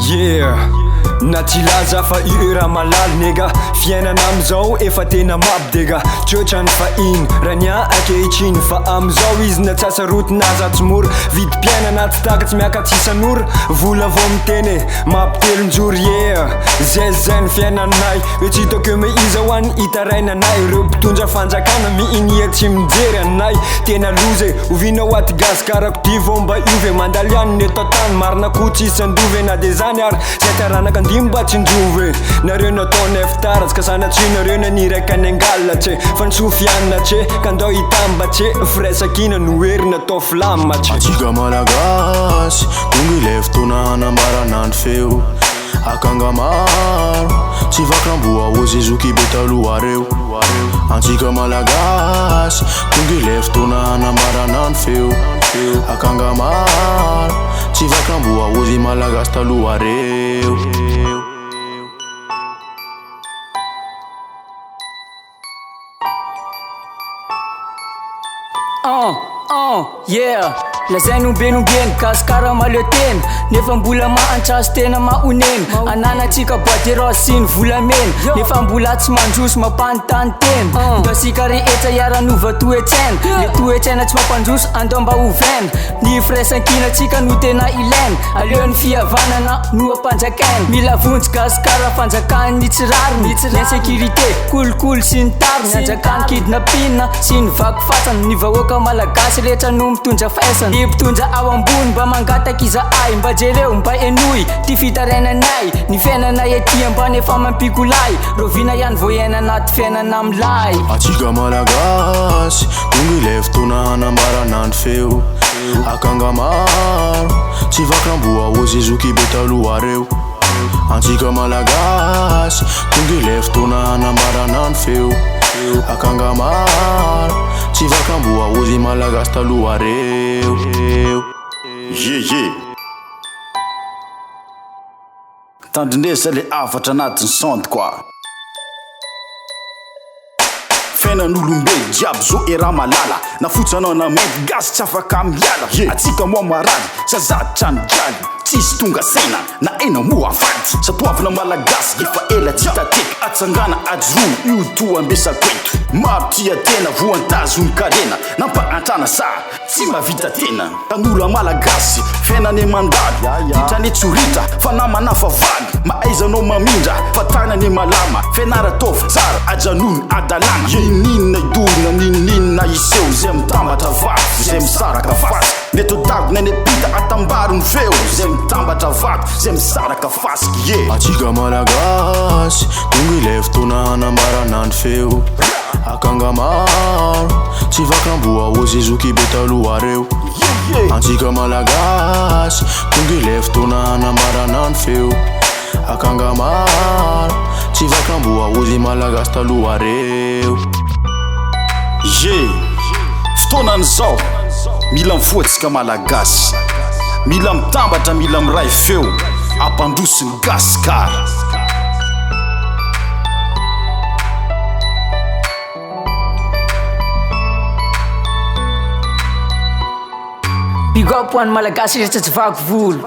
Yeah, na tsy laza fa io raha malaly nega. Fiainana amizao efa tena mapdega. Tsotrany fa iny raha nia ankehitriny. Fa amizao izy na tsy asarotonaza tsy mora. Vidim-piaina anaty taka tsy miaka tsy isan'ora. Vola vao miteny mampitelonjoro. Yeah, zay ny fiainanay. Hoe tsy hitako eo meiza ho any hitarainanay. Reo mpitondra fanjakana miinia tsy mijery anay. Tena loze ovinao aty gasy karakody vao mba iove. Mandaly any neto tany marina ko tsy isandove. Na de zany ary zay taranaka andimy mba tsy njove. Nareo natao neftara tsy kasanatsy nareo naniraka any angalatse. Fa nisofianatse ka ndao hitambatse. Firaisakina noery natao flamatse. Atsika malagasy tonga ilay fotoana hanambarana andro feo. Akanga maro tsy vakam-boa ho zezoky be taloha reo. Antsika malagasy tonga ilay fotoana hanambarana andro feo. Akanga maro tsy vakam-boa ho zy malagasy taloha reo. Yeah, lazay nombenobeny kasikara maleo tena. Nefa mbola mahantrasy tena mahoneny. Ananatsika boîte rose sy ny volamena. Nefa mbola tsy mandroso mampanontany tena. Ndao sika rehetra iaranova toetsena. Le toetsena tsy mampandroso andao mba hovena. Ny firaisankinatsika no tena ilaina. Aleon'ny fihavanana no ampanjakaina. Mila vonjy gasikara fanjakany tsy rariny. Insécurité kolokolo sy ny tariny. Anjakany kidnapina sy ny vaky fatsany. Ny vahoaka malagasy rehetra no mitondra faisana. Ny mpitondra ao ambony mba mangataka izahay. Mba jereo mba enoy ty fitarainanay. Ny fiainanay ety ambany efa mampikolay. Rovina ihany vo iaina anaty fiainana amilay. Atsika malagasy tonga ilay fotoana hanambarana andro feo. Akanga maro tsy vakam-boa ho zezoky be taloha reo. Antsika malagasy tonga ilay fotoana hanambarana andro feo. Akanga maro tsy vakam-boa ho zy malagasy taloha reo. Ye tandrindresa le afatra anatin'ny sondy koa. Fiainan'olombelo jiaby zo era malala. Na fotsanao na mainty gasy tsy afaka miala. Atsika moa marady sazatra ny jaly. Tsisy tonga saina na ena moa afady. Satoavina malagasy efa ela tsy tateky. Atsangana ajoro io to ambesakweto. Maro tia tena voantazony karena. Nampahantrana sa tsy mavita tena. Tanora malagasy fiainane mandady. Hitrane tsoritra fa namana favaly. Maaizanao mamindra fa tanane malama. Fianaratovy tsara ajanony adalana. Ninina idorina ninina iseo. Zay mitambatra vato zay misaraka fasy. Neto dagona eny pita atambaro ny feo. Zay mitambatra vato zay misaraka fasiky ye. Atsika malagasy tonga ilay fotoana hanambarana andro feo. Akanga maro tsy vakam-boa ho zezoky be taloha reo. Antsika malagasy tonga ilay fotoana hanambarana andro feo. Akanga maro tsy vakam-boa ho zy malagasy taloha reo. Ye fotoanan'izao mila mifoatsika malagasy. Mila mitambatra mila miray feo. Ampandroso ny gasikara. Big up ho an'ny malagasy rehetra tsy vaky volo.